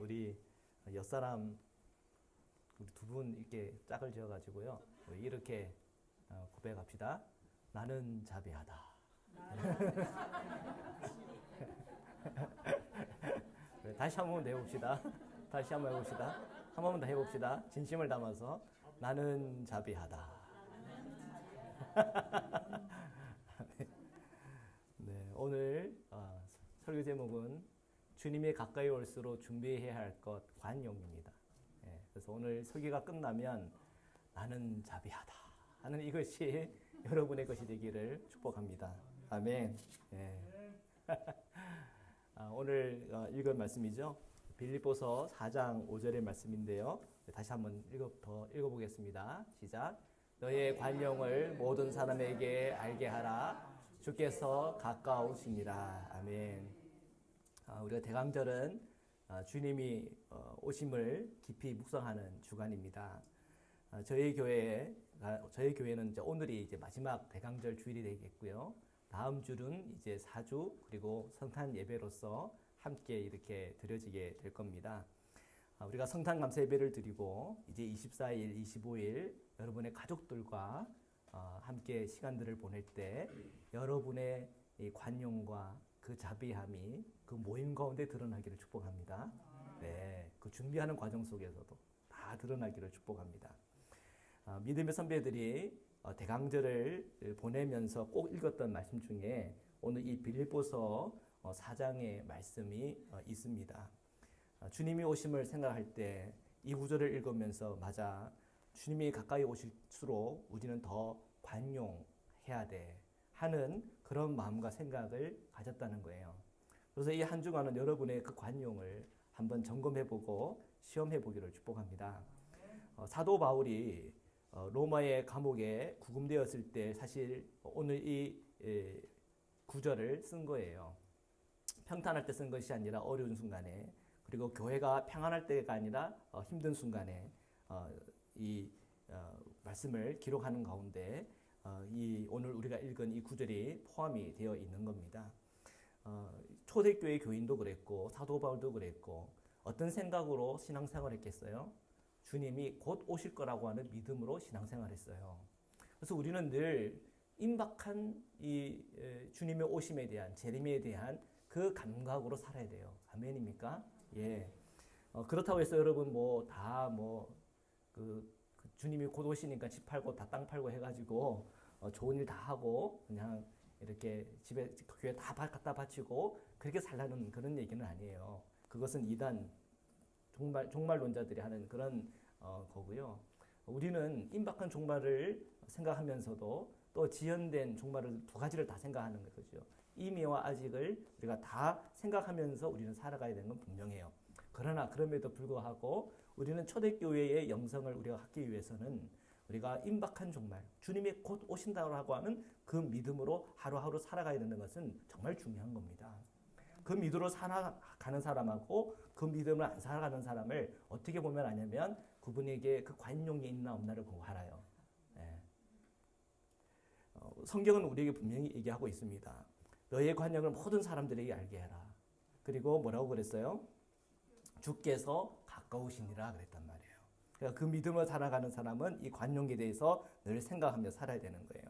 우리 옆사람 우리 두 분 이렇게 짝을 지어가지고요. 이렇게 고백합시다. 나는 자비하다. 다시 한 번 더 해봅시다. 다시 한 번 해봅시다. 한 번만 더 해봅시다. 진심을 담아서 나는 자비하다. 네, 오늘 설교 제목은 주님이 가까이 올수록 준비해야 할 것 관용입니다. 네, 그래서 오늘 설교가 끝나면 나는 자비하다 하는 이것이 여러분의 것이 되기를 축복합니다. 아멘. 네. 오늘 읽은 말씀이죠. 빌립보서 4장 5절의 말씀인데요. 다시 한번 읽어보겠습니다. 시작. 너의 관용을 모든 사람에게 알게 하라. 주께서 가까우시니라. 아멘. 우리가 대강절은 주님이 오심을 깊이 묵상하는 주간입니다. 저희 교회는 이제 오늘이 이제 마지막 대강절 주일이 되겠고요. 다음 주는 이제 사주 그리고 성탄 예배로서 함께 이렇게 드려지게 될 겁니다. 우리가 성탄 감사 예배를 드리고 이제 24일, 25일 여러분의 가족들과 함께 시간들을 보낼 때 여러분의 이 관용과 그 자비함이 그 모임 가운데 드러나기를 축복합니다. 네, 그 준비하는 과정 속에서도 다 드러나기를 축복합니다. 믿음의 선배들이 대강절을 보내면서 꼭 읽었던 말씀 중에 오늘 이 빌립보서 4장의 말씀이 있습니다. 주님이 오심을 생각할 때 이 구절을 읽으면서 맞아 주님이 가까이 오실수록 우리는 더 관용해야 돼 하는 그런 마음과 생각을 가졌다는 거예요. 그래서 이 한 주간은 여러분의 그 관용을 한번 점검해보고 시험해보기를 축복합니다. 사도 바울이 로마의 감옥에 구금되었을 때 사실 오늘 이 구절을 쓴 거예요. 평탄할 때 쓴 것이 아니라 어려운 순간에, 그리고 교회가 평안할 때가 아니라 힘든 순간에 이 말씀을 기록하는 가운데 이 오늘 우리가 읽은 이 구절이 포함이 되어 있는 겁니다. 초대교회 교인도 그랬고 사도 바울도 그랬고 어떤 생각으로 신앙생활을 했겠어요? 주님이 곧 오실 거라고 하는 믿음으로 신앙생활을 했어요. 그래서 우리는 늘 임박한 이 주님의 오심에 대한, 재림에 대한 그 감각으로 살아야 돼요. 아멘입니까? 예. 그렇다고 해서 여러분 그 주님이 곧 오시니까 집 팔고 다 땅 팔고 해가지고 좋은 일 다 하고 그냥 이렇게 집에 교회 다 갖다 바치고 그렇게 살라는 그런 얘기는 아니에요. 그것은 이단 종말론자들이 하는 그런 거고요. 우리는 임박한 종말을 생각하면서도 또 지연된 종말을 두 가지를 다 생각하는 거죠. 이미와 아직을 우리가 다 생각하면서 우리는 살아가야 되는 건 분명해요. 그러나 그럼에도 불구하고 우리는 초대교회의 영성을 우리가 갖기 위해서는 우리가 임박한 종말, 주님이 곧 오신다고 하는 그 믿음으로 하루하루 살아가야 되는 것은 정말 중요한 겁니다. 그 믿음으로 살아가는 사람하고 그 믿음을 안 살아가는 사람을 어떻게 보면 아냐면 그분에게 그 관용이 있나 없나를 보고 알아요. 예. 성경은 우리에게 분명히 얘기하고 있습니다. 너의 관용을 모든 사람들에게 알게 해라. 그리고 뭐라고 그랬어요? 주께서 가까우시니라 그랬단 말이에요. 그러니까 그 믿음으로 살아가는 사람은 이 관용에 대해서 늘 생각하며 살아야 되는 거예요.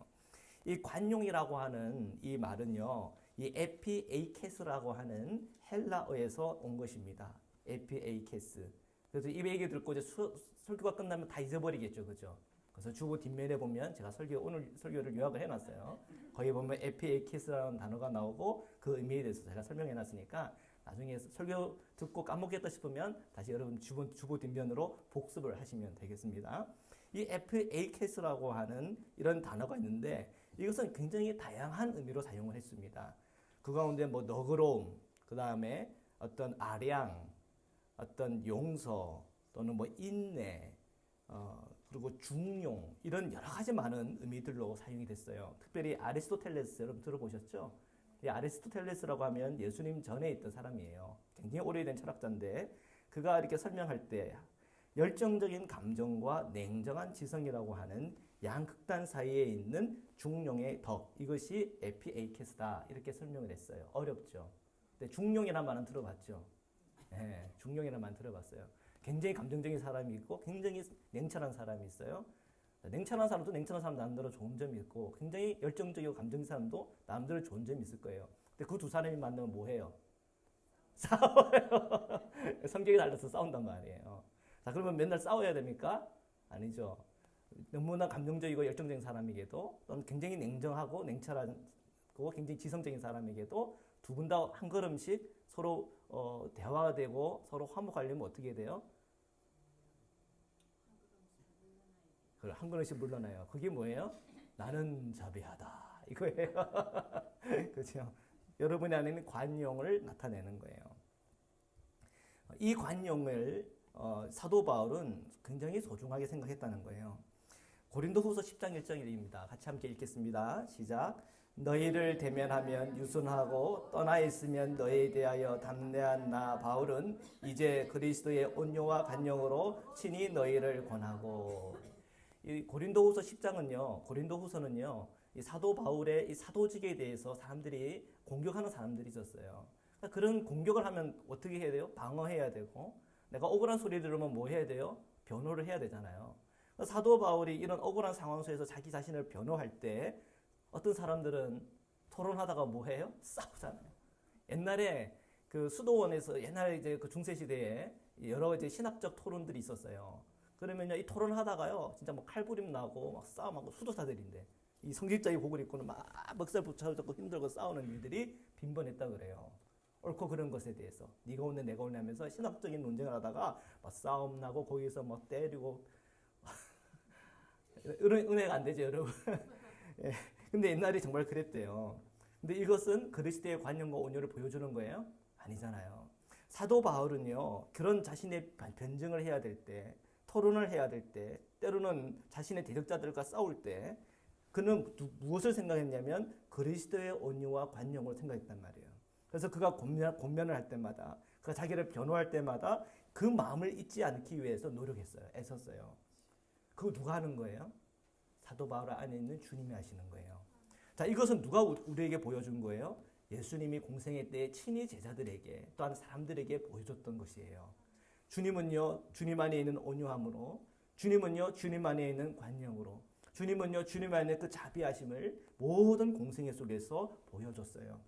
이 관용이라고 하는 이 말은요, 이 에피에이케스라고 하는 헬라어에서 온 것입니다. 에피에이케스. 그래서 이 얘기 듣고 이제 설교가 끝나면 다 잊어버리겠죠, 그죠? 그래서 주보 뒷면에 보면 제가 오늘 설교를 요약을 해놨어요. 거기 보면 에피에이케스라는 단어가 나오고 그 의미에 대해서 제가 설명해놨으니까 나중에 설교 듣고 까먹겠다 싶으면 다시 여러분 주보 뒷면으로 복습을 하시면 되겠습니다. 이 에피에이케스라고 하는 이런 단어가 있는데 이것은 굉장히 다양한 의미로 사용을 했습니다. 그 가운데 너그러움, 그 다음에 어떤 아량, 어떤 용서 또는 인내, 그리고 중용, 이런 여러 가지 많은 의미들로 사용이 됐어요. 특별히 아리스토텔레스 여러분 들어보셨죠? 이 아리스토텔레스라고 하면 예수님 전에 있던 사람이에요. 굉장히 오래된 철학자인데 그가 이렇게 설명할 때 열정적인 감정과 냉정한 지성이라고 하는 양극단 사이에 있는 중용의 덕, 이것이 에피에이케스다 이렇게 설명을 했어요. 어렵죠. 근데 중용이라는 말은 들어봤죠? 예, 중용이라는 말 들어봤어요. 굉장히 감정적인 사람이 있고 굉장히 냉철한 사람이 있어요. 냉철한 사람도 냉철한 사람 나름대로 좋은 점이 있고 굉장히 열정적이고 감정적인 사람도 나름대로 좋은 점이 있을 거예요. 근데 그 두 사람이 만나면 뭐 해요? 싸워요. 성격이 달라서 싸운단 말이에요. 자, 그러면 맨날 싸워야 됩니까? 아니죠. 너무나 감정적이고 열정적인 사람에게도 또는 굉장히 냉정하고 냉철하고 굉장히 지성적인 사람에게도 두 분 다 한 걸음씩 서로 대화가 되고 서로 화목하려면 어떻게 돼요? 한 걸음씩 물러나요. 그게 뭐예요? 나는 자비하다. 이거예요. 그렇죠? 여러분의 안에는 관용을 나타내는 거예요. 이 관용을 사도 바울은 굉장히 소중하게 생각했다는 거예요. 고린도후서 10장 1절입니다. 같이 함께 읽겠습니다. 시작. 너희를 대면하면 유순하고 떠나 있으면 너희에 대하여 담대한 나 바울은 이제 그리스도의 온유와 관용으로 친히 너희를 권하고. 이 고린도후서 10장은요. 고린도후서는요. 이 사도 바울의 이 사도직에 대해서 사람들이 공격하는 사람들이 있었어요. 그러니까 그런 공격을 하면 어떻게 해야 돼요? 방어해야 되고, 내가 억울한 소리 들으면 뭐 해야 돼요? 변호를 해야 되잖아요. 사도 바울이 이런 억울한 상황 속에서 자기 자신을 변호할 때 어떤 사람들은 토론하다가 뭐 해요? 싸우잖아요. 옛날에 그 수도원에서 옛날에 이제 그 중세 시대에 여러 이제 신학적 토론들이 있었어요. 그러면요, 이 토론하다가요, 진짜 뭐 칼부림 나고 막 싸움하고 수도사들인데 이 성직자의 복을 입고는 막 멱살 붙여잡고 힘들고 싸우는 일들이 빈번했다 그래요. 옳고 그런 것에 대해서 네가 옳네 내가 옳네 하면서 신학적인 논쟁을 하다가 막 싸움 나고 거기서 막 때리고 은혜가 안 되죠, 여러분. 예. 근데 옛날에 정말 그랬대요. 근데 이것은 그리스도의 관용과 온유를 보여주는 거예요? 아니잖아요. 사도 바울은요, 그런 자신의 변증을 해야 될 때, 토론을 해야 될 때, 때로는 자신의 대적자들과 싸울 때, 그는 무엇을 생각했냐면 그리스도의 온유와 관용을 생각했단 말이에요. 그래서 그가 권면을 할 때마다, 그가 자기를 변호할 때마다 그 마음을 잊지 않기 위해서 노력했어요. 애썼어요. 그거 누가 하는 거예요? 사도 바울 안에 있는 주님이 하시는 거예요. 자, 이것은 누가 우리에게 보여준 거예요? 예수님이 공생애 때 친히 제자들에게 또한 사람들에게 보여줬던 것이에요. 주님은요, 주님 안에 있는 온유함으로, 주님은요, 주님 안에 있는 관용으로, 주님은요, 주님 안에 있는 그 자비하심을 모든 공생애 속에서 보여줬어요.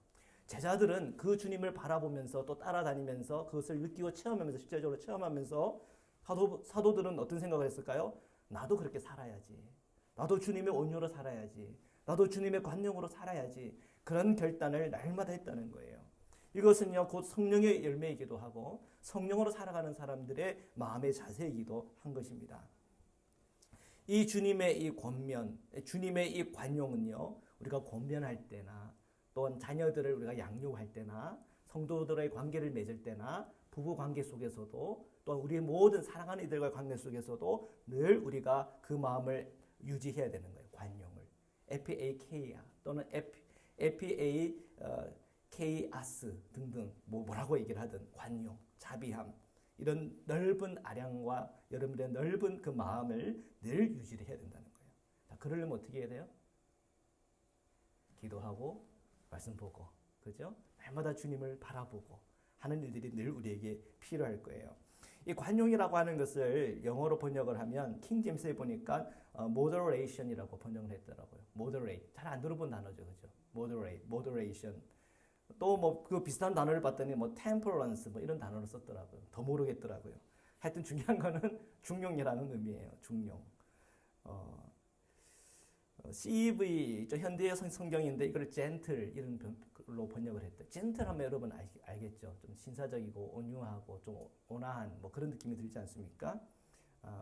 제자들은 그 주님을 바라보면서 또 따라다니면서 그것을 느끼고 체험하면서 실제적으로 체험하면서 사도들은 어떤 생각을 했을까요? 나도 그렇게 살아야지. 나도 주님의 온유로 살아야지. 나도 주님의 관용으로 살아야지. 그런 결단을 날마다 했다는 거예요. 이것은요, 곧 성령의 열매이기도 하고 성령으로 살아가는 사람들의 마음의 자세이기도 한 것입니다. 이 주님의 이 권면, 주님의 이 관용은요, 우리가 권면할 때나 또는 자녀들을 우리가 양육할 때나 성도들의 관계를 맺을 때나 부부 관계 속에서도 또 우리의 모든 사랑하는 이들과의 관계 속에서도 늘 우리가 그 마음을 유지해야 되는 거예요. 관용을. FAK야 또는 FAKAS 등등 뭐라고 얘기를 하든 관용, 자비함 이런 넓은 아량과 여러분들의 넓은 그 마음을 늘 유지를 해야 된다는 거예요. 자, 그러려면 어떻게 해야 돼요? 기도하고 말씀 보고, 그죠? 날마다 주님을 바라보고 하는 일들이 늘 우리에게 필요할 거예요. 이 관용이라고 하는 것을 영어로 번역을 하면 킹제임스에 보니까 moderation이라고 번역을 했더라고요. moderate. 잘 안 들어본 단어죠, 그죠? moderation. 또 뭐 그 비슷한 단어를 봤더니 뭐 temperance 뭐 이런 단어를 썼더라고요. 더 모르겠더라고요. 하여튼 중요한 거는 중용이라는 의미예요. 중용. CEV 현대의 성경인데 이걸 gentle 이런 걸로 번역을 했대. gentle 하면 여러분 알겠죠? 좀 신사적이고 온유하고 좀 온화한 뭐 그런 느낌이 들지 않습니까?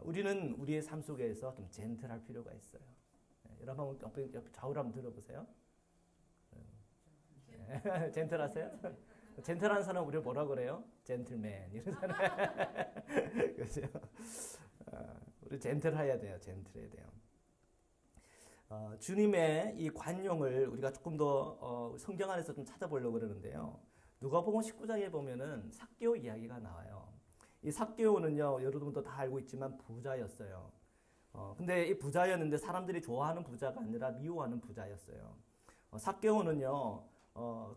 우리는 우리의 삶 속에서 좀 젠틀할 필요가 있어요. 여러분 좌우를 한번 들어보세요. 젠틀하세요? 젠틀한 사람 우리 뭐라 그래요? 젠틀맨 이러잖아요. 그렇죠? 우리 젠틀해야 돼요. 젠틀해야 돼요. 주님의 이 관용을 우리가 조금 더 성경 안에서 좀 찾아보려고 그러는데요. 누가복음 19장에 보면은 삭개오 이야기가 나와요. 이 삭개오는요, 여러분도 다 알고 있지만 부자였어요. 근데 이 부자였는데 사람들이 좋아하는 부자가 아니라 미워하는 부자였어요. 삭개오는요,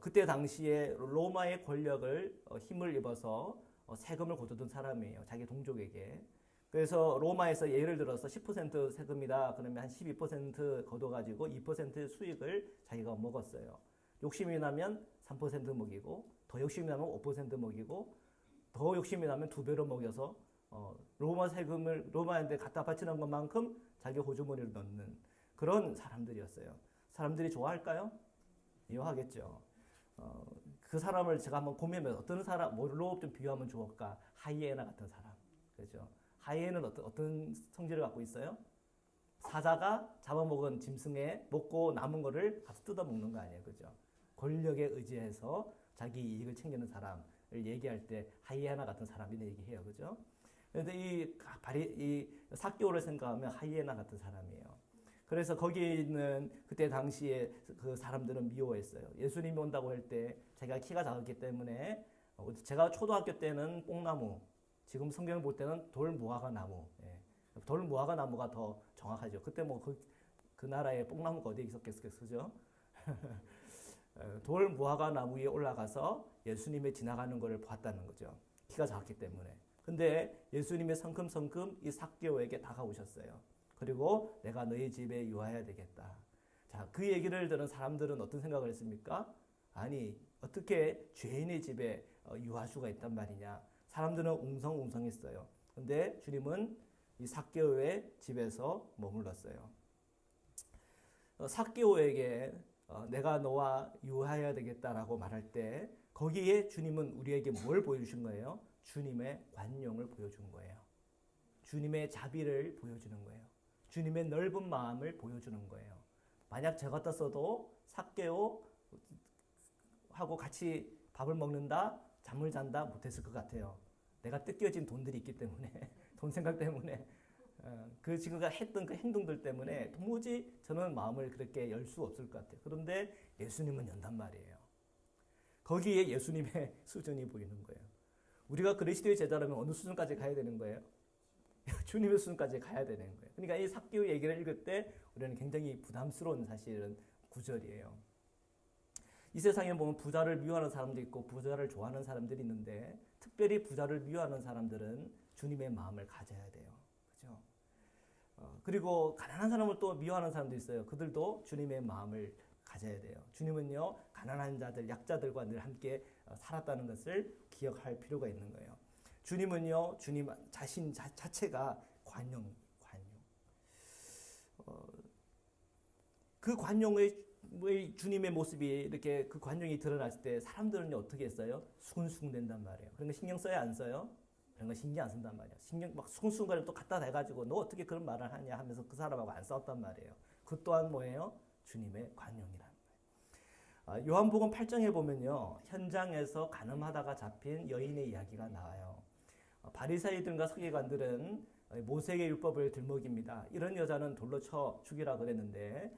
그때 당시에 로마의 권력을 힘을 입어서 세금을 거두던 사람이에요. 자기 동족에게. 그래서 로마에서 예를 들어서 10% 세금이다. 그러면 한 12% 걷어가지고 2% 수익을 자기가 먹었어요. 욕심이 나면 3% 먹이고, 더 욕심이 나면 5% 먹이고, 더 욕심이 나면 2배로 먹여서 로마 세금을 로마한테 갖다 바치는 것만큼 자기 호주머니로 넣는 그런 사람들이었어요. 사람들이 좋아할까요? 미워하겠죠. 그 사람을 제가 한번 고민해보면 어떤 사람, 뭘로 좀 비유하면 좋을까? 하이에나 같은 사람. 그렇죠? 하이에나는 어떤 성질을 갖고 있어요? 사자가 잡아먹은 짐승에 먹고 남은 거를 가서 뜯어먹는 거 아니에요. 그죠? 권력에 의지해서 자기 이익을 챙기는 사람을 얘기할 때 하이에나 같은 사람이라 얘기해요. 그죠? 그런데 이 삭개오를 생각하면 하이에나 같은 사람이에요. 그래서 거기에 있는 그때 당시에 그 사람들은 미워했어요. 예수님이 온다고 할 때 제가 키가 작았기 때문에 제가 초등학교 때는 뽕나무, 지금 성경을 볼 때는 돌무화과 나무, 돌무화과 나무가 더 정확하죠. 그때 뭐 그 나라에 뽕나무가 어디에 있었겠어요, 그죠? 돌무화과 나무 위에 올라가서 예수님이 지나가는 것을 봤다는 거죠. 키가 작았기 때문에. 근데 예수님이 성큼성큼 이 삭개오에게 다가오셨어요. 그리고 내가 너희 집에 유하여야 되겠다. 자, 그 얘기를 들은 사람들은 어떤 생각을 했습니까? 아니, 어떻게 죄인의 집에 유할 수가 있단 말이냐. 사람들은 웅성웅성했어요. 근데 주님은 이 삭개오의 집에서 머물렀어요. 삭개오에게 내가 너와 유하여야 되겠다라고 말할 때 거기에 주님은 우리에게 뭘 보여주신 거예요? 주님의 관용을 보여준 거예요. 주님의 자비를 보여주는 거예요. 주님의 넓은 마음을 보여주는 거예요. 만약 저 같았어도 삭개오 하고 같이 밥을 먹는다, 잠을 잔다 못했을 것 같아요. 내가 뜯겨진 돈들이 있기 때문에, 돈 생각 때문에, 그 지금가 했던 그 행동들 때문에 도무지 저는 마음을 그렇게 열 수 없을 것 같아요. 그런데 예수님은 연단 말이에요. 거기에 예수님의 수준이 보이는 거예요. 우리가 그리스도의 제자라면 어느 수준까지 가야 되는 거예요? 주님의 수준까지 가야 되는 거예요. 그러니까 이 삭개오 얘기를 읽을 때 우리는 굉장히 부담스러운 사실은 구절이에요. 이 세상에 보면 부자를 미워하는 사람도 있고 부자를 좋아하는 사람들이 있는데 특별히 부자를 미워하는 사람들은 주님의 마음을 가져야 돼요. 그죠? 그리고 가난한 사람을 또 미워하는 사람도 있어요. 그들도 주님의 마음을 가져야 돼요. 주님은요, 가난한 자들, 약자들과 늘 함께 살았다는 것을 기억할 필요가 있는 거예요. 주님은요, 주님 자신 자체가 관용. 그 관용의 주님의 모습이 이렇게 그 관용이 드러났을 때 사람들은 어떻게 했어요? 수근수근 된단 말이에요. 그런 거 신경 써요, 안 써요? 그런 거 신경 안 쓴단 말이에요. 신경 막 수근수근거리면 또 갖다 대가지고 너 어떻게 그런 말을 하냐 하면서 그 사람하고 안 싸웠단 말이에요. 그 또한 뭐예요? 주님의 관용이라는 거예요. 요한복음 8장에 보면요, 현장에서 간음하다가 잡힌 여인의 이야기가 나와요. 바리새인들과 서기관들은 모세의 율법을 들먹입니다. 이런 여자는 돌로 쳐 죽이라 그랬는데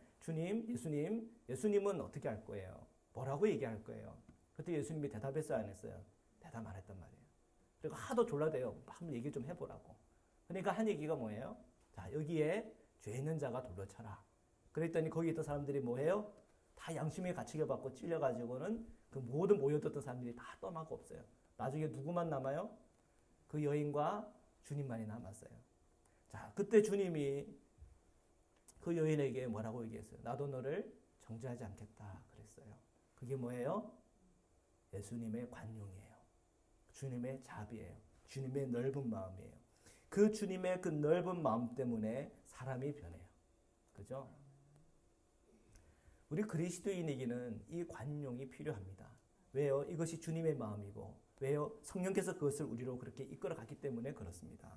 예수님은 어떻게 할 거예요? 뭐라고 얘기할 거예요? 그때 예수님이 대답했어요, 안 했어요? 대답 안 했단 말이에요. 그리고 하도 졸라대요. 한번 얘기 좀 해보라고. 그러니까 한 얘기가 뭐예요? 자, 여기에 죄 있는 자가 돌로 쳐라. 그랬더니 거기 있던 사람들이 뭐해요? 다 양심의 가책을 받고 찔려가지고는 그 모든 모여들었던 사람들이 다 떠나고 없어요. 나중에 누구만 남아요? 그 여인과 주님만이 남았어요. 자, 그때 주님이 그 여인에게 뭐라고 얘기했어요? 나도 너를 정죄하지 않겠다 그랬어요. 그게 뭐예요? 예수님의 관용이에요. 주님의 자비예요. 주님의 넓은 마음이에요. 그 주님의 그 넓은 마음 때문에 사람이 변해요. 그죠? 우리 그리스도인에게는 이 관용이 필요합니다. 왜요? 이것이 주님의 마음이고, 왜요? 성령께서 그것을 우리로 그렇게 이끌어 갔기 때문에 그렇습니다.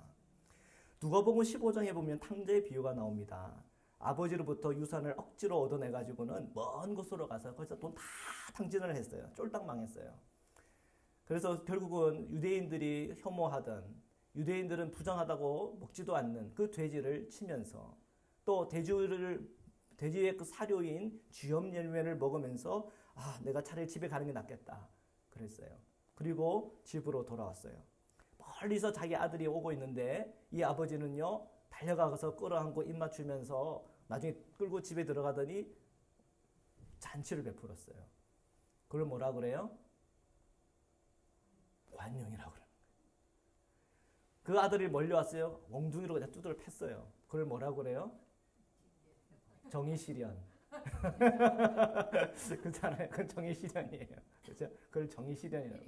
누가복음 15장에 보면 탕자의 비유가 나옵니다. 아버지로부터 유산을 억지로 얻어내가지고는 먼 곳으로 가서 거기서 돈 다 탕진을 했어요. 쫄딱 망했어요. 그래서 결국은 유대인들이 혐오하던, 유대인들은 부정하다고 먹지도 않는 그 돼지를 치면서 또 돼지의 그 사료인 쥐염 열매를 먹으면서 내가 차라리 집에 가는 게 낫겠다 그랬어요. 그리고 집으로 돌아왔어요. 멀리서 자기 아들이 오고 있는데 이 아버지는요, 달려가서 끌어안고 입 맞추면서 나중에 끌고 집에 들어가더니 잔치를 베풀었어요. 그걸 뭐라 그래요? 관용이라고 그러는 거예요. 그 아들이 몰려왔어요. 몽둥이로 그냥 두드려 팼어요. 그걸 뭐라고 그래요? 정의실현. 그렇잖아요. 그건 정의실현이에요. 그렇죠? 그걸 정의실현이라고.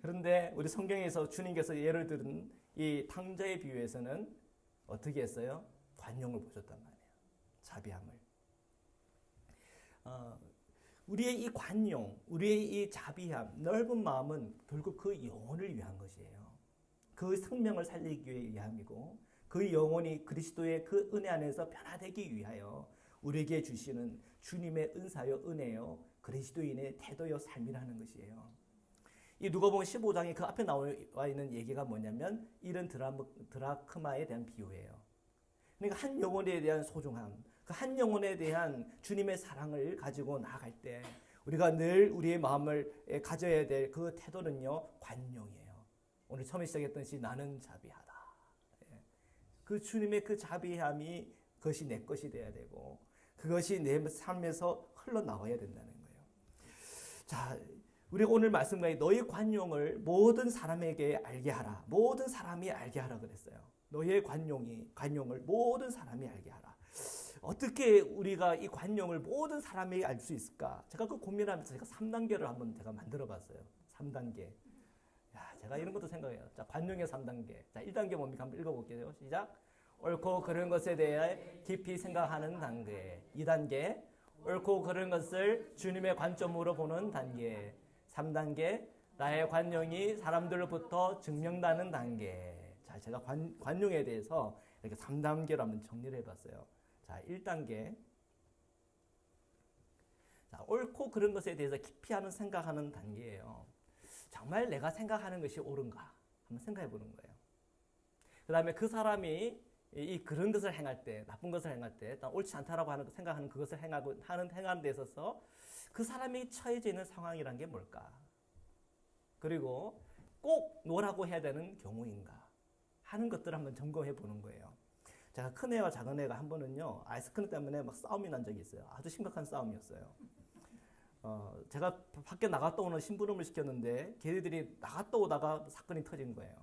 그런데 우리 성경에서 주님께서 예를 들은 이 탕자의 비유에서는 어떻게 했어요? 관용을 보셨단 말이에요. 자비함을. 우리의 이 관용, 우리의 이 자비함, 넓은 마음은 결국 그 영혼을 위한 것이에요. 그 생명을 살리기 위함이고 그 영혼이 그리스도의 그 은혜 안에서 변화되기 위하여 우리에게 주시는 주님의 은사요 은혜요 그리스도인의 태도요 삶이라는 것이에요. 이 누가복음 15장에 그 앞에 나와 있는 얘기가 뭐냐면 이런 드라크마에 대한 비유예요. 그러니까 한 영혼에 대한 소중함, 그 한 영혼에 대한 주님의 사랑을 가지고 나아갈 때 우리가 늘 우리의 마음을 가져야 될 그 태도는요 관용이에요. 오늘 처음에 시작했던 시 나는 자비하다. 그 주님의 그 자비함이 그것이 내 것이 돼야 되고 그것이 내 삶에서 흘러나와야 된다는 거예요. 자, 우리가 오늘 말씀과의 너희 관용을 모든 사람에게 알게 하라. 모든 사람이 알게 하라 그랬어요. 너희의 관용을 모든 사람이 알게 하라. 어떻게 우리가 이 관용을 모든 사람에게 알 수 있을까? 제가 그 고민하면서 제가 3단계를 한번 제가 만들어 봤어요. 3단계. 야, 제가 이런 것도 생각해요. 자, 관용의 3단계. 자, 1단계 뭡니까? 한번 읽어볼게요. 시작. 옳고 그른 것에 대해 깊이 생각하는 단계. 2단계. 옳고 그른 것을 주님의 관점으로 보는 단계. 3단계. 나의 관용이 사람들로부터 증명되는 단계. 자, 제가 관용에 대해서 이렇게 3단계로 한번 정리를 해봤어요. 자, 1단계. 자, 옳고 그른 것에 대해서 깊이 생각하는 단계예요. 정말 내가 생각하는 것이 옳은가? 한번 생각해 보는 거예요. 그 다음에 그 사람이 이 그런 것을 행할 때, 나쁜 것을 행할 때, 옳지 않다라고 생각하는 그것을 행하는 데 있어서 그 사람이 처해져 있는 상황이란 게 뭘까? 그리고 꼭 뭐라고 해야 되는 경우인가? 하는 것들을 한번 점검해 보는 거예요. 제가 큰 애와 작은 애가 한 번은요, 아이스크림 때문에 막 싸움이 난 적이 있어요. 아주 심각한 싸움이었어요. 제가 밖에 나갔다 오는 심부름을 시켰는데 걔네들이 나갔다 오다가 사건이 터진 거예요.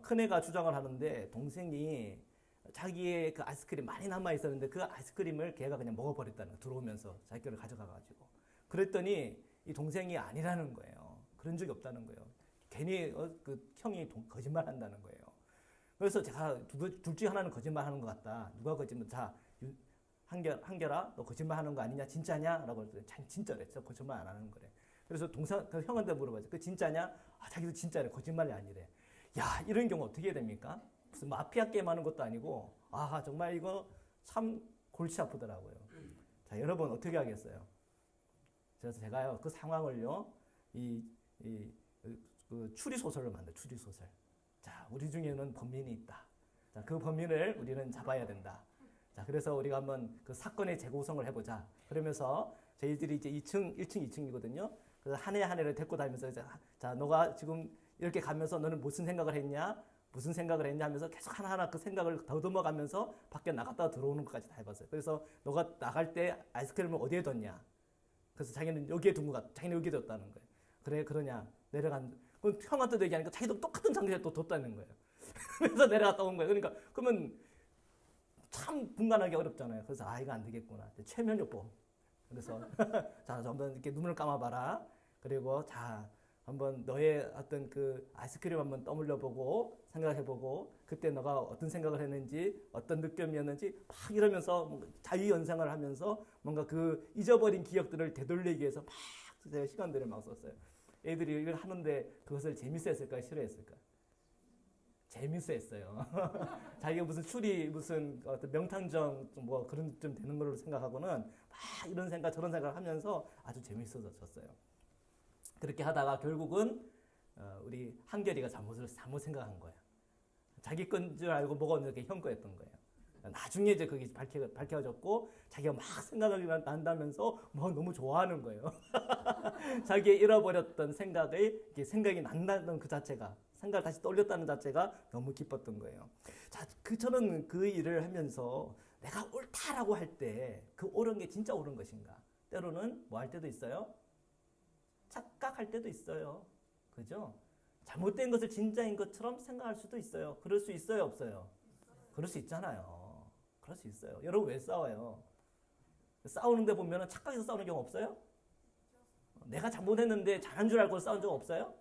큰애가 주장을 하는데 동생이 자기의 그 아이스크림 많이 남아 있었는데 그 아이스크림을 걔가 그냥 먹어버렸다는 거예요. 들어오면서 자기 거를 가져가가지고. 그랬더니 이 동생이 아니라는 거예요. 그런 적이 없다는 거예요. 괜히 그 형이 거짓말 한다는 거예요. 그래서 제가 둘 중에 하나는 거짓말 하는 것 같다. 누가 거짓말, 자, 한결아, 너 거짓말 하는 거 아니냐? 진짜냐? 라고 했더니 진짜래. 저 거짓말 안 하는 거래. 그래서 그 형한테 물어봤죠. 그 진짜냐? 아, 자기도 진짜래. 거짓말이 아니래. 야, 이런 경우 어떻게 해야 됩니까? 무슨 마피아 게임 하는 것도 아니고, 아, 정말 이거 참 골치 아프더라고요. 자, 여러분 어떻게 하겠어요? 그래서 제가요, 그 상황을요, 그 추리소설을 만들어요. 추리소설. 자, 우리 중에는 범인이 있다. 자, 그 범인을 우리는 잡아야 된다. 자, 그래서 우리가 한번 그 사건의 재구성을 해보자. 그러면서 저희들이 이제 1층, 2층이거든요. 그래서 한 해 한 해를 데리고 다니면서 자, 너가 지금 이렇게 가면서 너는 무슨 생각을 했냐? 무슨 생각을 했냐 하면서 계속 하나하나 그 생각을 더듬어 가면서 밖에 나갔다가 들어오는 것까지 다 해봤어요. 그래서 너가 나갈 때 아이스크림을 어디에 뒀냐? 그래서 자기는 여기에 둔 것 같아. 자기는 여기에 뒀다는 거예요. 그래, 그러냐? 그럼 형한테도 얘기하니까 자기도 똑같은 장소에 또 뒀다는 거예요. 그래서 내려갔다 온 거예요. 그러니까, 그러면 참 분간하기 어렵잖아요. 그래서 이거 안 되겠구나. 최면요법. 그래서 자, 한번 이렇게 눈을 감아봐라. 그리고 자, 한번 너의 어떤 그 아이스크림 한번 떠물려보고 생각해보고 그때 너가 어떤 생각을 했는지 어떤 느낌이었는지 막 이러면서 자유연상을 하면서 뭔가 그 잊어버린 기억들을 되돌리기 위해서 막 제가 시간들을 막 썼어요. 애들이 이걸 하는데 그것을 재밌어 했을까요? 싫어 했을까요? 재밌어 했어요. 자기가 무슨 어떤 명탐정 뭐 그런 좀 되는 걸로 생각하고는 막 이런 생각 저런 생각을 하면서 아주 재밌어졌어요. 그렇게 하다가 결국은 우리 한결이가 잘못 생각한 거예요. 자기 건 줄 알고 먹었는데 형 거였던 거예요. 나중에 이제 그게 밝혀졌고 자기가 막 생각이 난다면서 뭐 너무 좋아하는 거예요. 자기의 잃어버렸던 생각이 난다는 그 자체가 생각을 다시 떠올렸다는 자체가 너무 기뻤던 거예요. 자, 저는 그 일을 하면서 내가 옳다라고 할 때 그 옳은 게 진짜 옳은 것인가? 때로는 뭐 할 때도 있어요? 착각할 때도 있어요. 그죠? 잘못된 것을 진짜인 것처럼 생각할 수도 있어요. 그럴 수 있어요, 없어요? 그럴 수 있잖아요. 그럴 수 있어요. 여러분 왜 싸워요? 싸우는데 보면 착각해서 싸우는 경우 없어요? 내가 잘못했는데 잘한 줄 알고 싸운 적 없어요?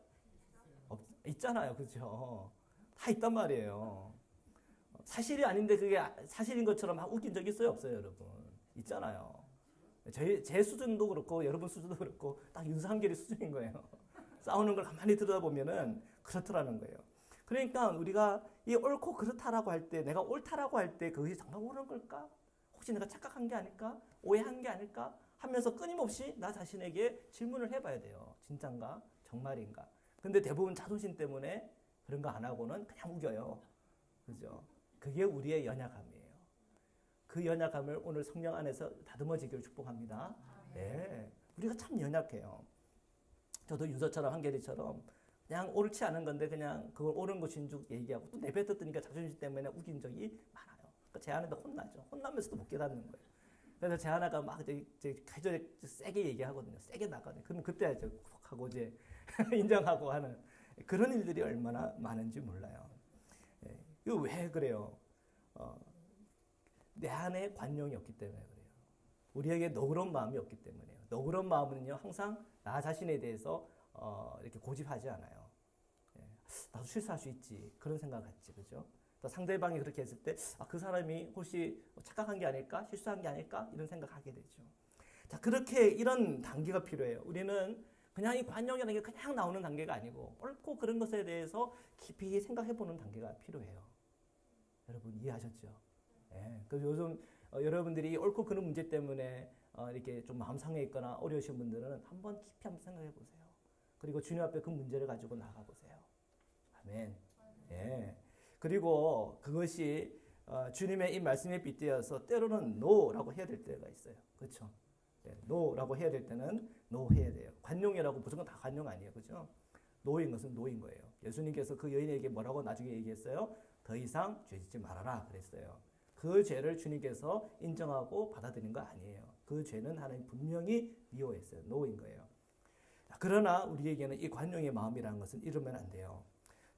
있잖아요. 그죠? 다 있단 말이에요. 사실이 아닌데 그게 사실인 것처럼 막 웃긴 적 있어요? 없어요, 여러분? 있잖아요. 제 수준도 그렇고 여러분 수준도 그렇고 딱 윤상결이 수준인 거예요. 싸우는 걸 가만히 들여다보면은 그렇더라는 거예요. 그러니까 우리가 이 옳고 그렇다라고 할 때, 내가 옳다라고 할 때 그것이 정말 옳은 걸까? 혹시 내가 착각한 게 아닐까? 오해한 게 아닐까? 하면서 끊임없이 나 자신에게 질문을 해봐야 돼요. 진짠가? 정말인가? 근데 대부분 자존심 때문에 그런 거 안 하고는 그냥 우겨요. 그죠? 그게 우리의 연약함이에요. 그 연약함을 오늘 성령 안에서 다듬어지기를 축복합니다. 네. 우리가 참 연약해요. 저도 윤서처럼 한결이처럼 그냥 옳지 않은 건데 그냥 그걸 옳은 것인 줄 얘기하고 또 내뱉었더니까 자존심 때문에 우긴 적이 많아요. 그러니까 제 아내도 혼나죠. 혼나면서도 못 깨닫는 거예요. 그래서 제 아내가 막 계속 세게 얘기하거든요. 세게 나가거든요. 그럼 그때 이제 쿡 하고 이제 인정하고 하는 그런 일들이 얼마나 많은지 몰라요. 예. 이거 왜 그래요? 내 안에 관용이 없기 때문에 그래요. 우리에게 너그러운 마음이 없기 때문에요. 너그러운 마음은요, 항상 나 자신에 대해서 이렇게 고집하지 않아요. 예. 나도 실수할 수 있지. 그런 생각 갖지, 그죠? 또 상대방이 그렇게 했을 때, 그 사람이 혹시 착각한 게 아닐까? 실수한 게 아닐까? 이런 생각하게 되죠. 자, 그렇게 이런 단계가 필요해요. 우리는 그냥 이 관용이라는 게 그냥 나오는 단계가 아니고, 옳고 그런 것에 대해서 깊이 생각해보는 단계가 필요해요. 여러분 이해하셨죠? 예. 그래서 요즘 여러분들이 옳고 그런 문제 때문에 이렇게 좀 마음 상해 있거나 어려우신 분들은 한번 깊이 한번 생각해 보세요. 그리고 주님 앞에 그 문제를 가지고 나가 보세요. 아멘. 예. 그리고 그것이 주님의 이 말씀에 빗대어서 때로는 노라고 해야 될 때가 있어요. 그렇죠? 네, 노라고 해야 될 때는 노 해야 돼요. 관용이라고 무조건 다 관용 아니에요. 그렇죠? 노인 것은 노인 거예요. 예수님께서 그 여인에게 뭐라고 나중에 얘기했어요? 더 이상 죄짓지 말아라 그랬어요. 그 죄를 주님께서 인정하고 받아들인 거 아니에요. 그 죄는 하나님 분명히 미워했어요. 노인 거예요. 그러나 우리에게는 이 관용의 마음이라는 것은 잃으면 안 돼요.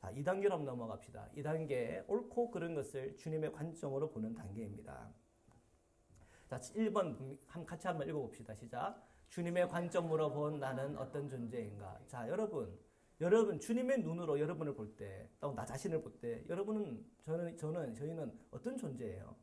자, 2단계로 한번 넘어갑시다. 2단계 옳고 그른 것을 주님의 관점으로 보는 단계입니다. 자, 1번 같이 한번 읽어봅시다. 시작. 주님의 관점으로 본 나는 어떤 존재인가. 자, 여러분 주님의 눈으로 여러분을 볼 때, 또 나 자신을 볼 때, 여러분은 저희는 어떤 존재예요?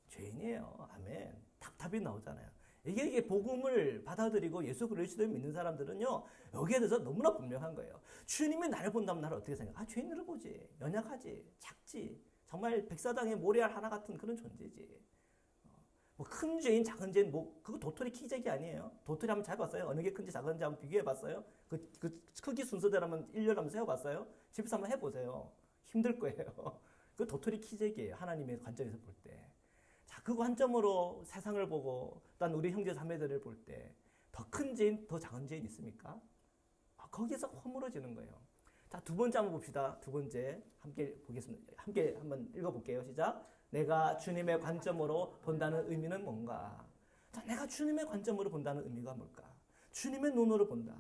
죄인이에요. 아멘. 답이 나오잖아요. 이게 복음을 받아들이고 예수 그리스도를 믿는 사람들은요, 여기에 대해서 너무나 분명한 거예요. 주님이 나를 본다면 나를 어떻게 생각해? 죄인으로 보지. 연약하지. 작지. 정말 백사장의 모래알 하나 같은 그런 존재지. 뭐 큰 죄인, 작은 죄인, 그거 도토리 키재기 아니에요. 도토리 한번 잘 봤어요? 어느 게 큰지 작은지 한번 비교해 봤어요? 그 크기 순서대로 한번 일렬 한번 세워봤어요? 집에서 한번 해보세요. 힘들 거예요. 그 도토리 키재기예요. 하나님의 관점에서 볼 때. 자, 그 관점으로 세상을 보고, 또 우리 형제 자매들을 볼 때, 더 큰 죄인, 더 작은 죄인 있습니까? 거기에서 허물어지는 거예요. 자, 두 번째 한번 봅시다. 두 번째. 함께 보겠습니다. 함께 한번 읽어볼게요. 시작. 내가 주님의 관점으로 본다는 의미는 뭔가? 자, 내가 주님의 관점으로 본다는 의미가 뭘까? 주님의 눈으로 본다.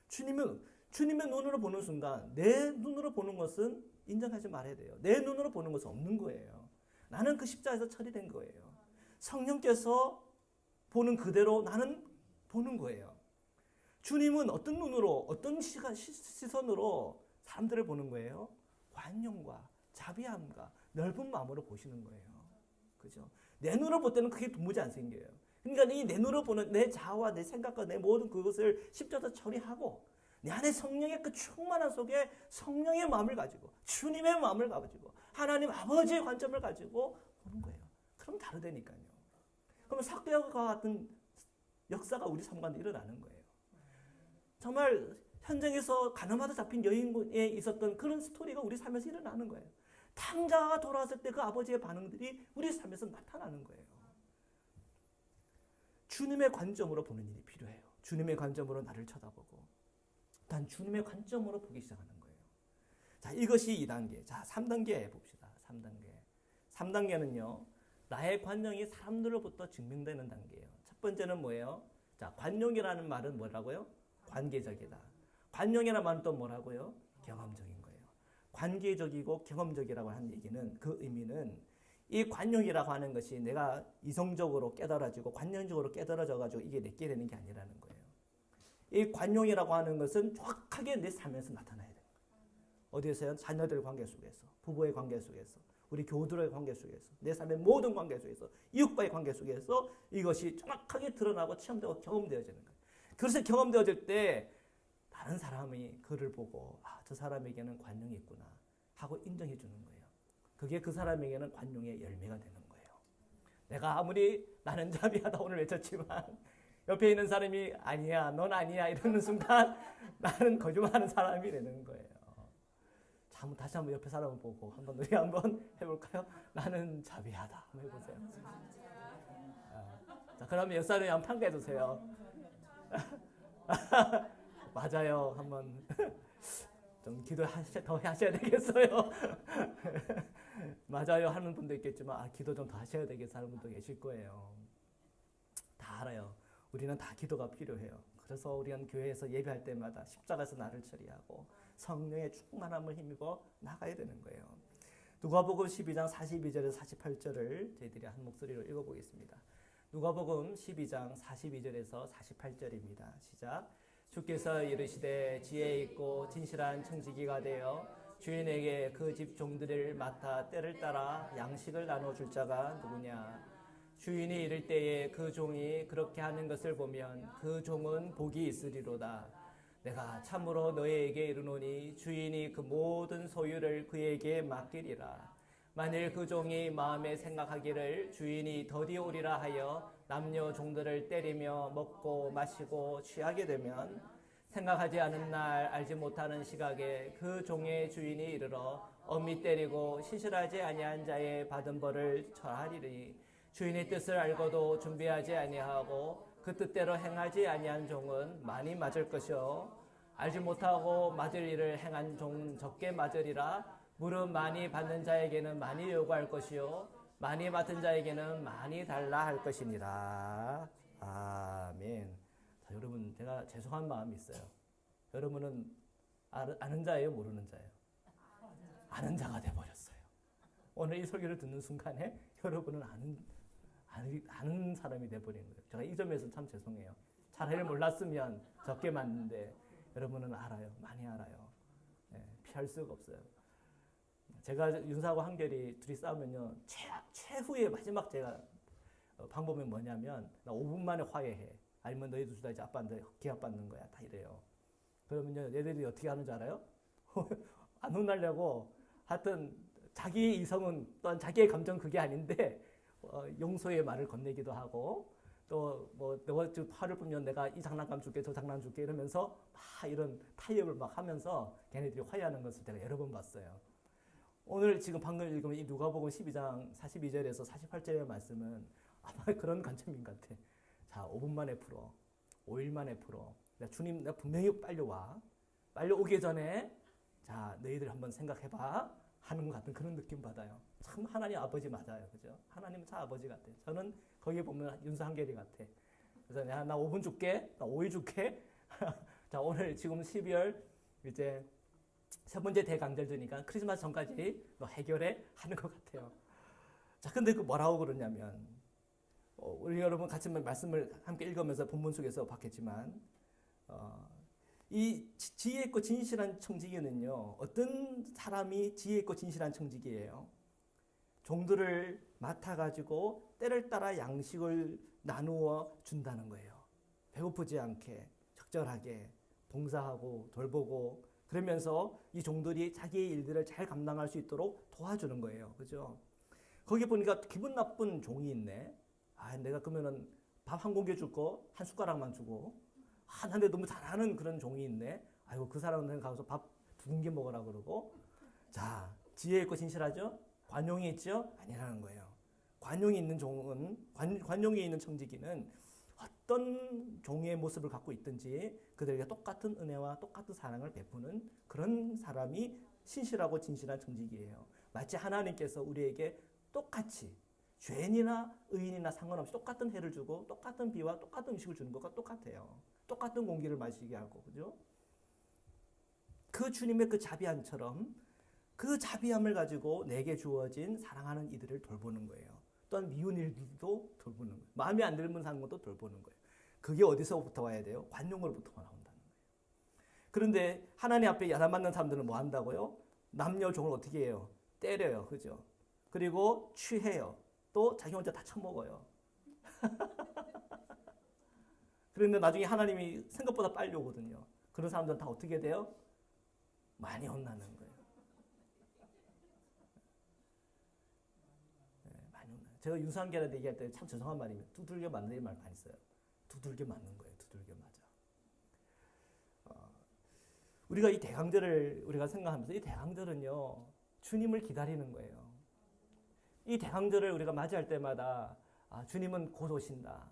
주님의 눈으로 보는 순간 내 눈으로 보는 것은 인정하지 말아야 돼요. 내 눈으로 보는 것은 없는 거예요. 나는 그 십자가에서 처리된 거예요. 성령께서 보는 그대로 나는 보는 거예요. 주님은 어떤 눈으로, 어떤 시선으로 사람들을 보는 거예요? 관용과 자비함과 넓은 마음으로 보시는 거예요. 그죠? 내 눈으로 볼 때는 그게 도무지 안 생겨요. 그러니까 이 내 눈으로 보는 내 자아와 내 생각과 내 모든 그것을 십자가에서 처리하고 내 안에 성령의 그 충만한 속에 성령의 마음을 가지고 주님의 마음을 가지고 하나님 아버지의 관점을 가지고 보는 거예요. 그럼 다르다니까요. 그럼 사개와 같은 역사가 우리 삶 가운데 일어나는 거예요. 정말 현장에서 가늠하다 잡힌 여인에 있었던 그런 스토리가 우리 삶에서 일어나는 거예요. 탕자가 돌아왔을 때 그 아버지의 반응들이 우리 삶에서 나타나는 거예요. 주님의 관점으로 보는 일이 필요해요. 주님의 관점으로 나를 쳐다보고 단 주님의 관점으로 보기 시작하는 거예요. 자, 이것이 2단계. 자, 3단계 봅시다. 3단계는요. 나의 관용이 사람들로부터 증명되는 단계예요. 첫 번째는 뭐예요? 자, 관용이라는 말은 뭐라고요? 관계적이다. 관용이라는 말은 또 뭐라고요? 경험적인 거예요. 관계적이고 경험적이라고 하는 얘기는 그 의미는 이 관용이라고 하는 것이 내가 이성적으로 깨달아지고 관념적으로 깨달아져가지고 이게 내게 되는 게 아니라는 거예요. 이 관용이라고 하는 것은 정확하게 내 삶에서 나타나야 돼요. 어디에서요? 자녀들 관계 속에서, 부부의 관계 속에서, 우리 교우들의 관계 속에서, 내 삶의 모든 관계 속에서, 이웃과의 관계 속에서 이것이 정확하게 드러나고 체험되고 경험되어지는 거예요. 그래서 경험되어질 때 다른 사람이 그를 보고 저 사람에게는 관용이 있구나 하고 인정해 주는 거예요. 그게 그 사람에게는 관용의 열매가 되는 거예요. 내가 아무리 나는 자비하다 오늘 외쳤지만 옆에 있는 사람이 아니야, 넌 아니야 이러는 순간 나는 거짓말하는 사람이 되는 거예요. 다시 한번 옆에 사람을 보고 우리 한번 해볼까요? 나는 자비하다. 한번 해보세요. 자, 그러면 옆 사람이 한번 평가해 주세요. 맞아요. 한번 좀 기도 더 하셔야 되겠어요. 맞아요 하는 분도 있겠지만 기도 좀 더 하셔야 되겠어 하는 분도 계실 거예요. 다 알아요. 우리는 다 기도가 필요해요. 그래서 우리는 교회에서 예배할 때마다 십자가에서 나를 처리하고 성령의 충만함을 힘입어 나가야 되는 거예요. 누가복음 12장 42절에서 48절을 저희들이 한 목소리로 읽어보겠습니다. 누가복음 12장 42절에서 48절입니다. 시작. 주께서 이르시되 지혜 있고 진실한 청지기가 되어 주인에게 그 집 종들을 맡아 때를 따라 양식을 나눠줄 자가 누구냐. 주인이 이를 때에 그 종이 그렇게 하는 것을 보면 그 종은 복이 있으리로다. 내가 참으로 너희에게 이르노니 주인이 그 모든 소유를 그에게 맡기리라. 만일 그 종이 마음에 생각하기를 주인이 더디 오리라 하여 남녀 종들을 때리며 먹고 마시고 취하게 되면 생각하지 않은 날 알지 못하는 시각에 그 종의 주인이 이르러 엄히 때리고 신실하지 아니한 자의 받은 벌을 처하리니 주인의 뜻을 알고도 준비하지 아니하고 그 뜻대로 행하지 아니한 종은 많이 맞을 것이요 알지 못하고 맞을 일을 행한 종은 적게 맞으리라. 무릇 많이 받는 자에게는 많이 요구할 것이요 많이 받은 자에게는 많이 달라 할 것이니라. 아멘. 자, 여러분 제가 죄송한 마음이 있어요. 여러분은 아는 자예요, 모르는 자예요? 아는 자가 돼버렸어요. 오늘 이 설교를 듣는 순간에 여러분은 아는 사람이 돼버린 거예요. 제가 이 점에서 참 죄송해요. 차라리 몰랐으면 적게 맞는데 여러분은 알아요. 많이 알아요. 네, 피할 수가 없어요. 제가 윤사하고 한결이 둘이 싸우면요. 최후의 마지막 제가 방법은 뭐냐면 나 5분 만에 화해해. 아니면 너희들 둘 다 이제 아빠한테 기합받는 거야. 다 이래요. 그러면요. 얘들이 어떻게 하는 줄 알아요? 안 혼나려고 하여튼 자기의 이성은 또한 자기의 감정 그게 아닌데 용서의 말을 건네기도 하고 또 뭐 너가 화를 뿌면 내가 이 장난감 줄게 저 장난감 줄게 이러면서 막 이런 타협을 막 하면서 걔네들이 화해하는 것을 제가 여러 번 봤어요. 오늘 지금 방금 읽은 이 누가복음 12장 42절에서 48절의 말씀은 아마 그런 관점인 것 같아. 자, 5분 만에 풀어. 5일 만에 풀어. 주님, 나 분명히 빨리 와. 빨리 오기 전에 자, 너희들 한번 생각해봐. 하는 것 같은 그런 느낌 받아요. 참 하나님 아버지 맞아요. 그죠? 하나님 참 아버지 같아. 저는 거기 보면 윤수 한결이 같아. 그래서 나 5분 줄게. 나 5일 줄게. 자, 오늘 지금 12월 이제 세 번째 대강절되니까 크리스마스 전까지 너 해결해 하는 것 같아요. 자, 근데 그 뭐라고 그러냐면 우리 여러분 같이 말씀을 함께 읽으면서 본문 속에서 봤겠지만 이 지혜 있고 진실한 청지기는요. 어떤 사람이 지혜 있고 진실한 청지기예요. 종들을 맡아가지고 때를 따라 양식을 나누어 준다는 거예요. 배고프지 않게 적절하게 봉사하고 돌보고 그러면서 이 종들이 자기의 일들을 잘 감당할 수 있도록 도와주는 거예요. 그죠? 거기 보니까 기분 나쁜 종이 있네. 내가 그러면은 밥 한 공기 줄 거 한 숟가락만 주고 나한테 너무 잘하는 그런 종이 있네. 아이고 그 사람은 가서 밥 두 공기 먹으라 그러고. 자, 지혜 있고 진실하죠? 관용이 있죠? 아니라는 거예요. 관용이 있는 종은 관용이 있는 청지기는 어떤 종의 모습을 갖고 있든지 그들에게 똑같은 은혜와 똑같은 사랑을 베푸는 그런 사람이 신실하고 진실한 청지기예요. 마치 하나님께서 우리에게 똑같이 죄인이나 의인이나 상관없이 똑같은 해를 주고 똑같은 비와 똑같은 음식을 주는 것과 똑같아요. 똑같은 공기를 마시게 하고, 그죠? 그 주님의 그 자비함처럼 그 자비함을 가지고 내게 주어진 사랑하는 이들을 돌보는 거예요. 또한 미운 일들도 돌보는 거예요. 마음에 안 들면 사는 것도 돌보는 거예요. 그게 어디서부터 와야 돼요? 관용으로부터 나온다는 거예요. 그런데 하나님 앞에 야단 맞는 사람들은 뭐 한다고요? 남녀 종을 어떻게 해요? 때려요. 그죠? 그리고 취해요. 또 자기 혼자 다 처먹어요. 그런데 나중에 하나님이 생각보다 빨리 오거든요. 그런 사람들은 다 어떻게 돼요? 많이 혼나는 거예요. 네, 많이 혼나요. 제가 유산계라 얘기할 때 참 죄송한 말이면 두들겨 맞는 말 많이 써요. 두들겨 맞는 거예요. 두들겨 맞아. 우리가 이 대강절을 우리가 생각하면서 이 대강절은요, 주님을 기다리는 거예요. 이 대강절을 우리가 맞이할 때마다 주님은 곧 오신다,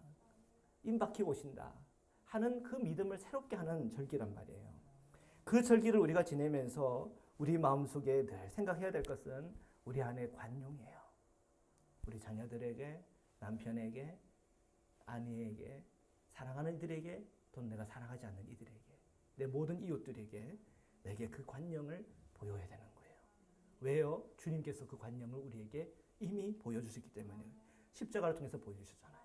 임박히 오신다 하는 그 믿음을 새롭게 하는 절기란 말이에요. 그 절기를 우리가 지내면서 우리 마음속에 늘 생각해야 될 것은 우리 안에 관용이에요. 우리 자녀들에게, 남편에게, 아내에게, 사랑하는 이들에게, 또는 내가 사랑하지 않는 이들에게, 내 모든 이웃들에게 내게 그 관용을 보여야 되는 거예요. 왜요? 주님께서 그 관용을 우리에게 이미 보여주셨기 때문에 십자가를 통해서 보여주셨잖아요.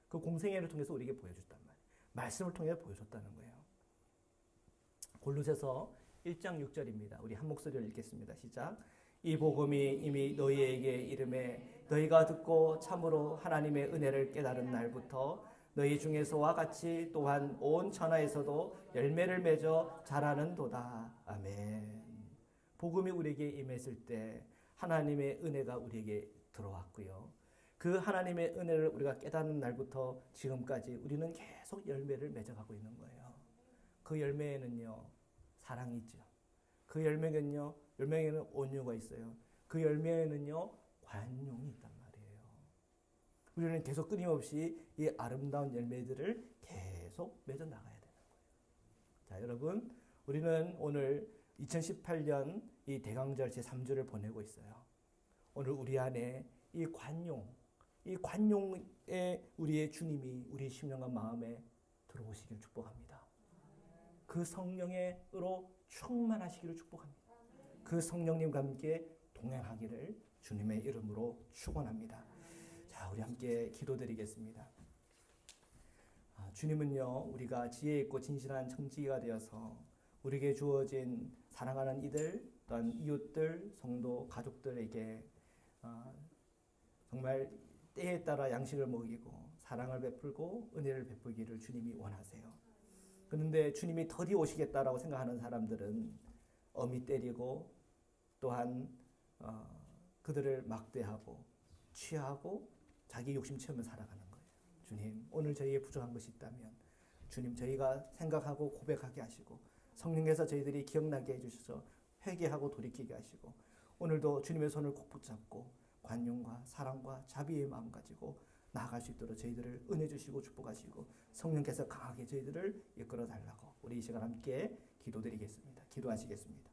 그 공생애를 통해서 우리에게 보여줬단 말이에요. 말씀을 통해 보여줬다는 거예요. 골로새서 1장 6절입니다. 우리 한 목소리로 읽겠습니다. 시작. 이 복음이 이미 너희에게 이름에 너희가 듣고 참으로 하나님의 은혜를 깨달은 날부터 너희 중에서와 같이 또한 온 천하에서도 열매를 맺어 자라는도다. 아멘. 복음이 우리에게 임했을 때 하나님의 은혜가 우리에게 들어왔고요. 그 하나님의 은혜를 우리가 깨닫는 날부터 지금까지 우리는 계속 열매를 맺어가고 있는 거예요. 그 열매에는요, 사랑이 있죠. 그 열매에는요, 온유가 있어요. 그 열매에는요, 관용이 있단 말이에요. 우리는 계속 끊임없이 이 아름다운 열매들을 계속 맺어 나가야 되는 거예요. 자, 여러분, 우리는 오늘 2018년 이 대강절 제3주를 보내고 있어요. 오늘 우리 안에 이 관용에 우리의 주님이 우리 심령과 마음에 들어오시기를 축복합니다. 그 성령으로 충만하시기를 축복합니다. 그 성령님과 함께 동행하기를 주님의 이름으로 축원합니다. 자, 우리 함께 기도드리겠습니다. 주님은요, 우리가 지혜 있고 진실한 청지기가 되어서 우리에게 주어진 사랑하는 이들, 또한 이웃들, 성도, 가족들에게 정말 때에 따라 양식을 먹이고 사랑을 베풀고 은혜를 베풀기를 주님이 원하세요. 그런데 주님이 더디 오시겠다라고 생각하는 사람들은 엄히 때리고 또한 그들을 막대하고 취하고 자기 욕심 채우며 살아가는 거예요. 주님, 오늘 저희의 부족한 것이 있다면 주님, 저희가 생각하고 고백하게 하시고 성령께서 저희들이 기억나게 해주셔서 회개하고 돌이키게 하시고 오늘도 주님의 손을 꼭 붙잡고 관용과 사랑과 자비의 마음 가지고 나아갈 수 있도록 저희들을 은혜 주시고 축복하시고 성령께서 강하게 저희들을 이끌어 달라고 우리 이 시간 함께 기도드리겠습니다. 기도하시겠습니다.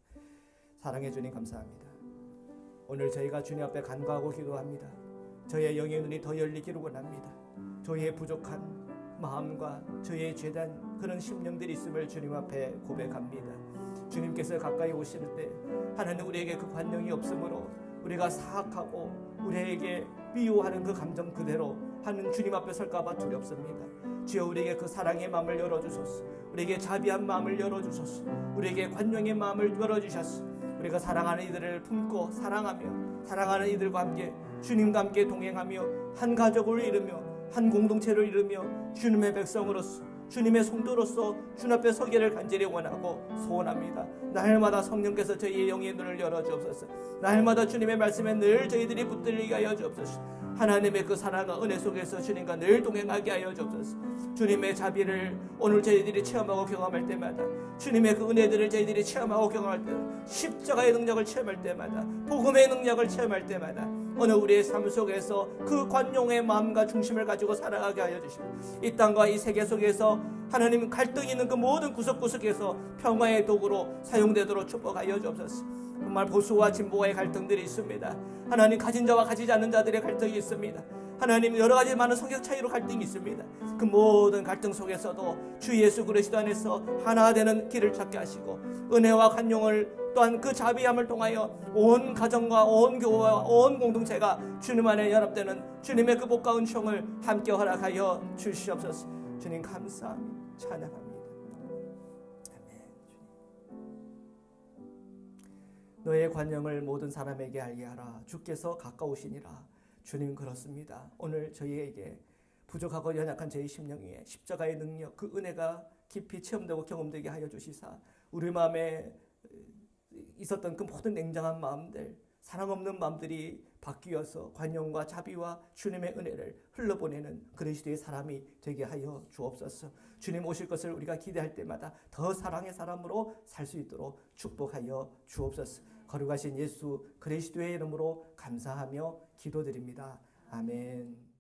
사랑해 주님 감사합니다. 오늘 저희가 주님 앞에 간구하고 기도합니다. 저희의 영의 눈이 더 열리기를 원합니다. 저희의 부족한 마음과 저희의 죄된 그런 심령들이 있음을 주님 앞에 고백합니다. 주님께서 가까이 오실 때 하나님 우리에게 그 관용이 없으므로 우리가 사악하고 우리에게 미워하는 그 감정 그대로 하는 주님 앞에 설까봐 두렵습니다. 주여 우리에게 그 사랑의 마음을 열어주소서. 우리에게 자비한 마음을 열어주소서. 우리에게 관용의 마음을 열어주셔서 우리가 사랑하는 이들을 품고 사랑하는 이들과 함께 주님과 함께 동행하며 한 가족을 이루며 한 공동체를 이루며 주님의 백성으로서 주님의 성도로서 주님 앞에 서기를 간절히 원하고 소원합니다. 날마다 성령께서 저희의 영의 눈을 열어주옵소서. 날마다 주님의 말씀에 늘 저희들이 붙들리게 하여 주옵소서. 하나님의 그 사랑과 은혜 속에서 주님과 늘 동행하게 하여 주옵소서. 주님의 자비를 오늘 저희들이 체험하고 경험할 때마다 주님의 그 은혜들을 저희들이 체험하고 경험할 때마다 십자가의 능력을 체험할 때마다 복음의 능력을 체험할 때마다 오늘 우리의 삶 속에서 그 관용의 마음과 중심을 가지고 살아가게 하여 주시고 이 땅과 이 세계 속에서 하나님 갈등이 있는 그 모든 구석구석에서 평화의 도구로 사용되도록 축복하여 주옵소서. 정말 보수와 진보의 갈등들이 있습니다. 하나님 가진 자와 가지지 않는 자들의 갈등이 있습니다. 하나님 여러 가지 많은 성격 차이로 갈등이 있습니다. 그 모든 갈등 속에서도 주 예수 그리스도 안에서 하나 되는 길을 찾게 하시고 은혜와 관용을 또한 그 자비함을 통하여 온 가정과 온 교회와 온 공동체가 주님 안에 연합되는 주님의 그 복과 은총을 함께 허락하여 주시옵소서. 주님 감사합니다. 찬양합니다. 아멘. 너의 관용을 모든 사람에게 알게 하라. 주께서 가까우시니라. 주님 그렇습니다. 오늘 저희에게 부족하고 연약한 저희 심령에 십자가의 능력, 그 은혜가 깊이 체험되고 경험되게 하여 주시사 우리 마음에 있었던 그 모든 냉정한 마음들, 사랑 없는 마음들이 바뀌어서 관용과 자비와 주님의 은혜를 흘러보내는 그리스도의 사람이 되게 하여 주옵소서. 주님 오실 것을 우리가 기대할 때마다 더 사랑의 사람으로 살 수 있도록 축복하여 주옵소서. 거룩하신 예수 그리스도의 이름으로 감사하며 기도드립니다. 아멘.